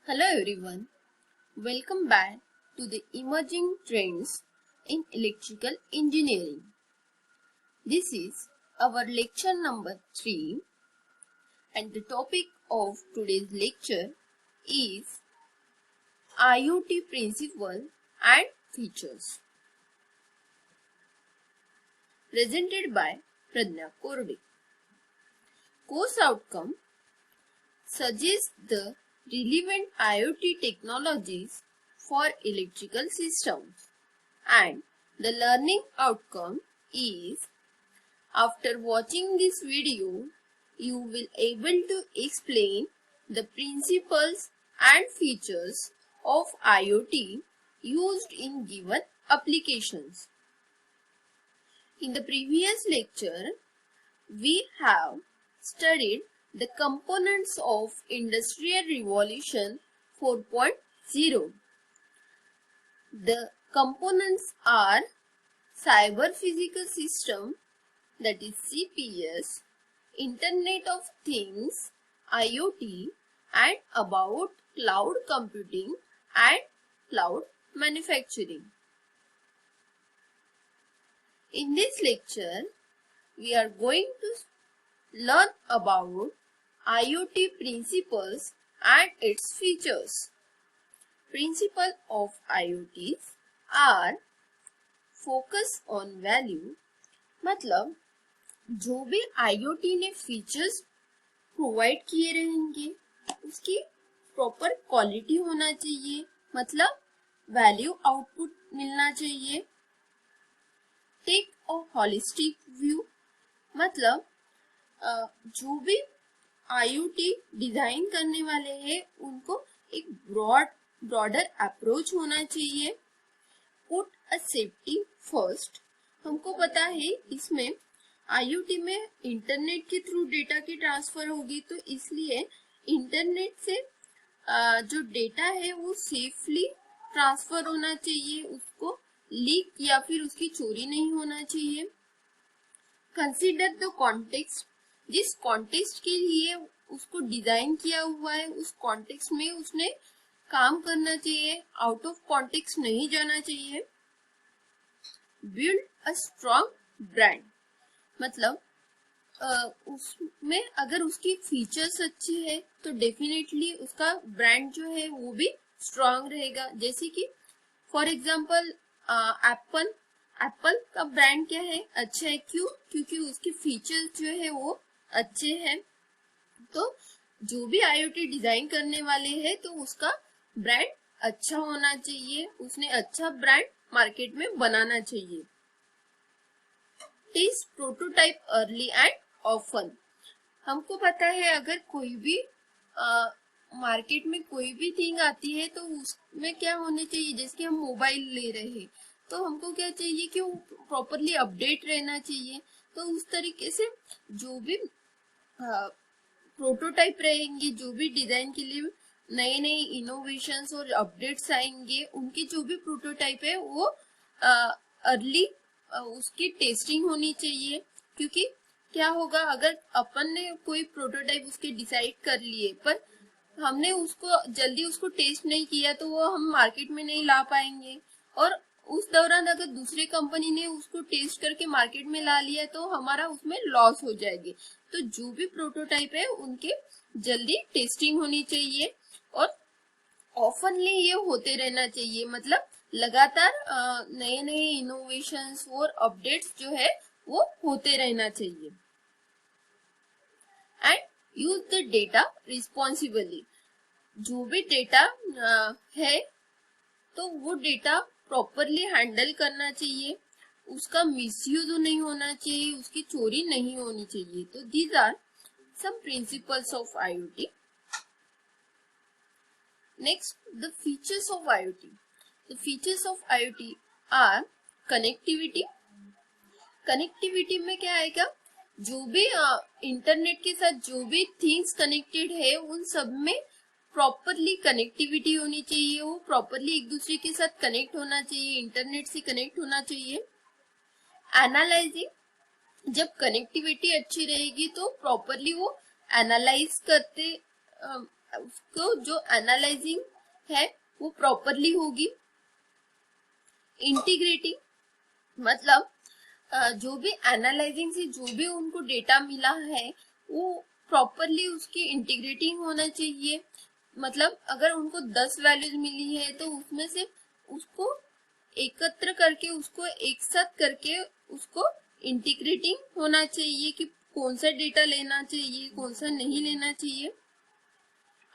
Hello everyone, welcome back to the emerging trends in electrical engineering. This is our lecture number 3 and the topic of today's lecture is IoT principle and features. Presented by Pradnya Korde. Course outcome suggests the relevant IoT technologies for electrical systems, and the learning outcome is after watching this video you will able to explain the principles and features of IoT used in given applications. In the previous lecture we have studied the components of Industrial Revolution 4.0. The components are Cyber Physical System, that is CPS, Internet of Things, IoT, and about cloud computing and cloud manufacturing. In this lecture, we are going to learn about IoT principles and its features. Principles of IoTs are focus on value, मतलब जो भी IoT ने features provide किए रहेंगे उसकी proper quality होना चाहिए, मतलब वैल्यू आउटपुट मिलना चाहिए. टेक अ होलिस्टिक व्यू, मतलब जो भी IoT डिजाइन करने वाले हैं उनको एक ब्रॉडर अप्रोच होना चाहिए. पुट अ सेफ्टी फर्स्ट, हमको पता है इसमें IoT में इंटरनेट के थ्रू डेटा की ट्रांसफर होगी, तो इसलिए इंटरनेट से जो डेटा है वो सेफली ट्रांसफर होना चाहिए, उसको लीक या फिर उसकी चोरी नहीं होना चाहिए. कंसीडर द कॉन्टेक्स्ट, जिस कॉन्टेक्स्ट के लिए उसको डिजाइन किया हुआ है उस कॉन्टेक्स्ट में उसने काम करना चाहिए, आउट ऑफ कॉन्टेक्स्ट नहीं जाना चाहिए. बिल्ड अ स्ट्रॉन्ग ब्रांड, मतलब उसमें अगर उसकी फीचर्स अच्छी है तो डेफिनेटली उसका ब्रांड जो है वो भी स्ट्रॉन्ग रहेगा. जैसे कि फॉर एग्जांपल एप्पल का ब्रांड क्या है, अच्छा है. क्यों? क्योंकि उसके फीचर्स जो है वो अच्छे हैं. तो जो भी IoT डिजाइन करने वाले हैं तो उसका ब्रांड अच्छा होना चाहिए, उसने अच्छा ब्रांड मार्केट में बनाना चाहिए. Test prototype early and often, हमको पता है अगर कोई भी मार्केट में कोई भी थिंग आती है तो उसमें क्या होने चाहिए, जैसे कि हम मोबाइल ले रहे हैं तो हमको क्या चाहिए कि वो प्रॉपरली अपडेट रहना चाहिए. तो उस तरीके से जो भी प्रोटोटाइप रहेंगे, जो भी डिजाइन के लिए नए नए इनोवेशंस और अपडेट्स आएंगे, उनकी जो भी प्रोटोटाइप है वो अर्ली उसकी टेस्टिंग होनी चाहिए. क्योंकि क्या होगा, अगर अपन ने कोई प्रोटोटाइप उसके डिसाइड कर लिए पर हमने उसको जल्दी उसको टेस्ट नहीं किया तो वो हम मार्केट में नहीं ला पाएंगे, और उस दौरान अगर दूसरे कंपनी ने उसको टेस्ट करके मार्केट में ला लिया तो हमारा उसमें लॉस हो जाएगी. तो जो भी प्रोटोटाइप है उनके जल्दी टेस्टिंग होनी चाहिए और ऑफनली ये होते रहना चाहिए, मतलब लगातार नए नए इनोवेशंस और अपडेट्स जो है वो होते रहना चाहिए. And use the data responsibly, जो भी डेटा है तो वो डेटा प्रॉपरली हैंडल करना चाहिए, उसका मिसयूज नहीं होना चाहिए, उसकी चोरी नहीं होनी चाहिए. तो these are some principles of IoT. Next, the features of IoT. The features of IoT are connectivity. Connectivity में क्या आएगा, जो भी इंटरनेट के साथ जो भी थिंग्स कनेक्टेड है उन सब में प्रॉपरली कनेक्टिविटी होनी चाहिए, वो प्रॉपरली एक दूसरे के साथ कनेक्ट होना चाहिए, इंटरनेट से कनेक्ट होना चाहिए. एनालाइजिंग, जब कनेक्टिविटी अच्छी रहेगी तो प्रॉपरली वो एनालाइज करते उसको जो एनालाइजिंग है वो प्रॉपरली होगी। इंटीग्रेटिंग मतलब जो भी एनालाइजिंग से जो भी उनको डेटा मिला है वो प्रॉपरली उसकी इंटीग्रेटिंग होना चाहिए। मतलब अगर उनको 10 वैल्यूज मिली है तो उसमें से उसको एकत्र करके उसको एक साथ करके उसको इंटीग्रेटिंग होना चाहिए कि कौन सा डेटा लेना चाहिए कौन सा नहीं लेना चाहिए।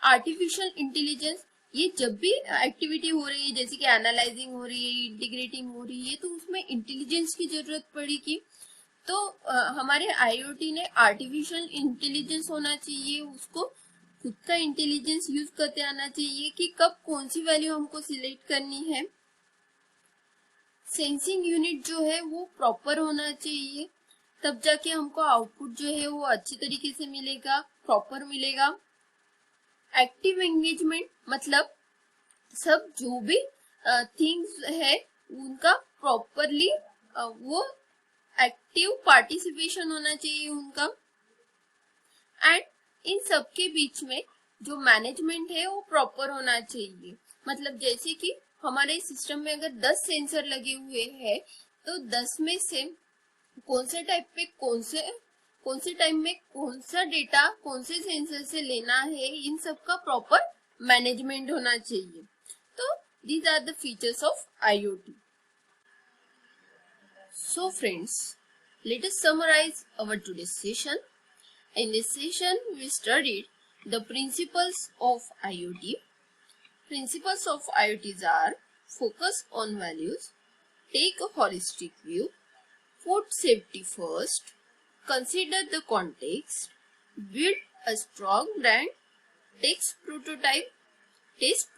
आर्टिफिशियल इंटेलिजेंस, ये जब भी एक्टिविटी हो रही है जैसे कि एनालाइजिंग हो रही है इंटीग्रेटिंग हो रही है तो उसमें इंटेलिजेंस की जरूरत पड़ेगी। तो हमारे आईओटी ने आर्टिफिशियल इंटेलिजेंस होना चाहिए, उसको खुद का इंटेलिजेंस यूज करते आना चाहिए कि कब कौन सी वैल्यू हमको सिलेक्ट करनी है। सेंसिंग यूनिट जो है वो प्रॉपर होना चाहिए, तब जाके हमको आउटपुट जो है वो अच्छी तरीके से मिलेगा, प्रॉपर मिलेगा। एक्टिव एंगेजमेंट मतलब सब जो भी थिंग्स है उनका प्रॉपरली वो एक्टिव पार्टिसिपेशन होना चाहिए उनका। एंड इन सब के बीच में जो मैनेजमेंट है वो प्रॉपर होना चाहिए। मतलब जैसे कि हमारे सिस्टम में अगर 10 सेंसर लगे हुए हैं तो 10 में से कौन से टाइप पे कौन से टाइम में कौन सा डेटा कौन से सेंसर से लेना है, इन सब का प्रॉपर मैनेजमेंट होना चाहिए। तो these are the features of IoT. So friends, let us summarize our today's session. In this session, we studied the principles of IoT. Principles of IoT are focus on values, take a holistic view, put safety first, consider the context, build a strong brand, test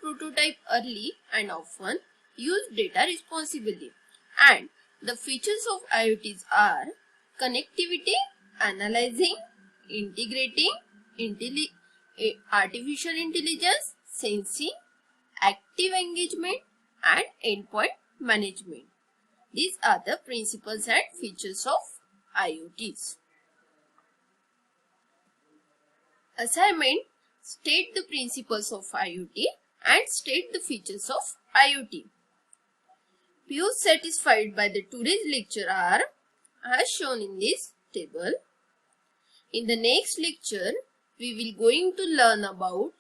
prototype early and often, use data responsibly. And the features of IoTs are connectivity, analyzing, integrating, artificial intelligence, sensing, active engagement and endpoint management. These are the principles and features of IoTs. Assignment: state the principles of IoT and state the features of IoT. Views satisfied by the today's lecture are as shown in this table. In the next lecture, we will going to learn about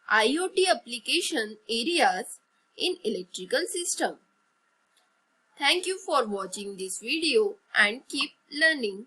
IoT application areas in electrical system. Thank you for watching this video and keep learning.